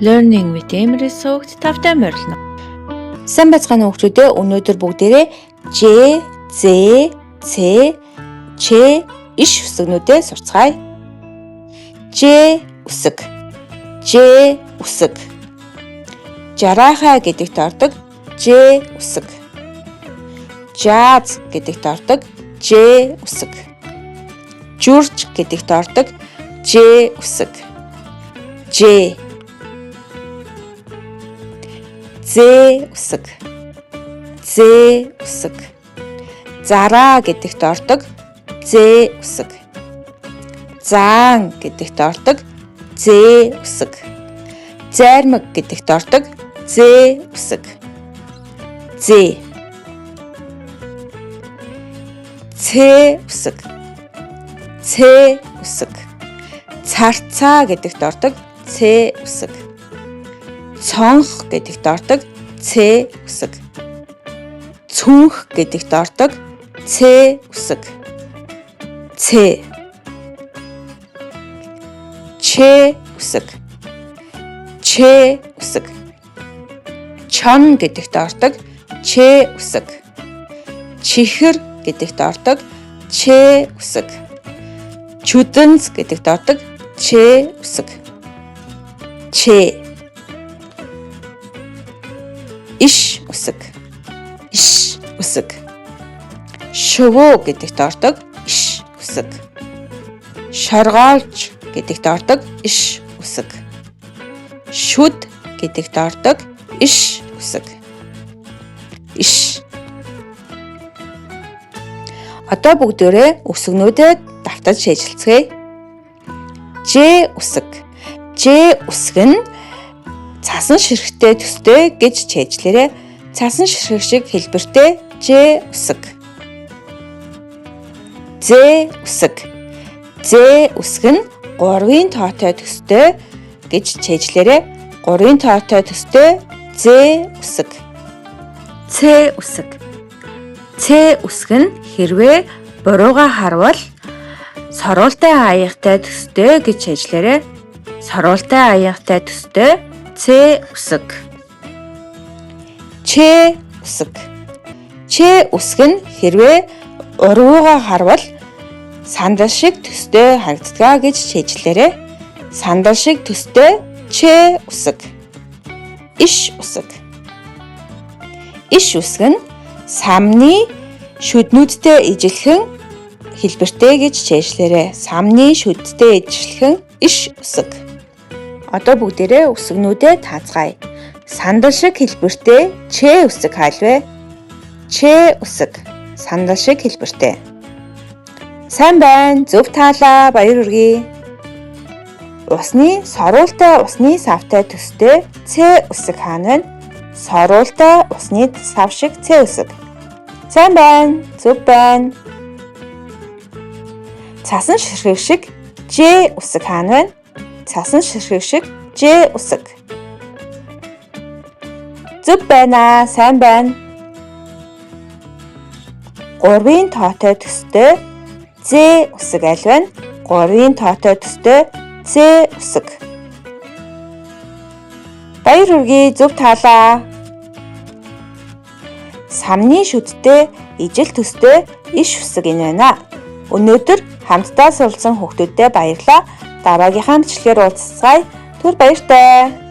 Learning with Emery суугт тавтай морилно. Сайн байцгаана уу хүүхдүүдээ. Өнөөдөр бүгдээрээ Ж, З, Ц, Ч, иш үсгнүүдээ сурцгаая. Ж үсэг. Ж үсэг. Жарахаа гэдэгт ордог Ж үсэг. Жааз гэдэгт ордог Ж үсэг. Журж гэдэгт ордог Ж үсэг. Ж. З үсэг. З үсэг. Зараа гэдэгт ордог З үсэг. Заан гэдэгт ордог З үсэг. Зайрмаг гэдэгт ордог З үсэг. З. Ц үсэг. Ц үсэг. Царцаа гэдэгт ордог Ц үсэг. Цонх гэдэгт ордог Ц үсэг. Цүнх гэдэгт ордог Ц үсэг. Ц. Ч үсэг. Ч үсэг. Чон гэдэгт ордог Ч үсэг. Чихэр гэдэгт ордог Ч үсэг. Чүдэнц гэдэгт ордог Ч үсэг. Ч. Иш үсэг. Иш үсэг. Шувуу гэдэгт ордог иш үсэг. Шоргоолж гэдэгт ордог иш үсэг. Шүд гэдэгт ордог иш үсэг. Иш. Одоо бүгдээрээ үсгнүүдэд давтаж шийдэлцгээе. Ж үсэг. Ж үсэг нь цасан ширхтээ төстэй гэж чийжлээрээ. Цасан ширхэг шиг хэлбэртэй Ж үсэг. З үсэг. З үсэг нь 3-ын тоотой төстэй гэж чийжлээрээ. 3-ын тоотой төстэй З үсэг. Ц үсэг. Ц үсэг нь хэрвээ бурууга харвал сорултай аягатай төстэй гэж чийжлээрээ. Сорултай аягатай төстэй Ц үсэг. Ч үсэг. Ч үсэг нь хэрвээ урууга харвал сандал шиг төстэй харагддаг гэж чийжлээрээ. Сандал шиг төстэй Ч үсэг. Иш үсэг. Иш үсэг нь самны шүднүүдтэй ижилхэн хэлбэртэй гэж чийжлээрээ. Самны шүдтэй ижилхэн иш үсэг. Одоо бүгдээрээ үсгнүүдээ таацгаая. Сандал шиг хэлбэртэй Ч үсэг хаалвэ? Ч үсэг. Сандал шиг хэлбэртэй. Сайн байна. Зөв таалаа. Баяр хүргэе. Усны сорултай усны савтай төстэй Ц үсэг хаана вэ? Сорултай усны сав шиг Ц үсэг. Сайн байна. Зөв байна. Цасан ширхэг шиг Ж үсэг хаана вэ? Цасан ширхэг шиг Ж үсэг. Зөв байна. Сайн байна. 3-ын тоотой төстэй З үсэг аль вэ? 3-ын тоотой төстэй З үсэг. Баяр хүргэе. Зөв таалаа. Самны шүдтэй ижил төстэй иш үсэг энэ байна. Өнөөдөр хамтдаа суралцсан хүүхдүүддээ баярлалаа. Дараагийнхаа бичлэгээр уулзцгаая. Түр баяртай.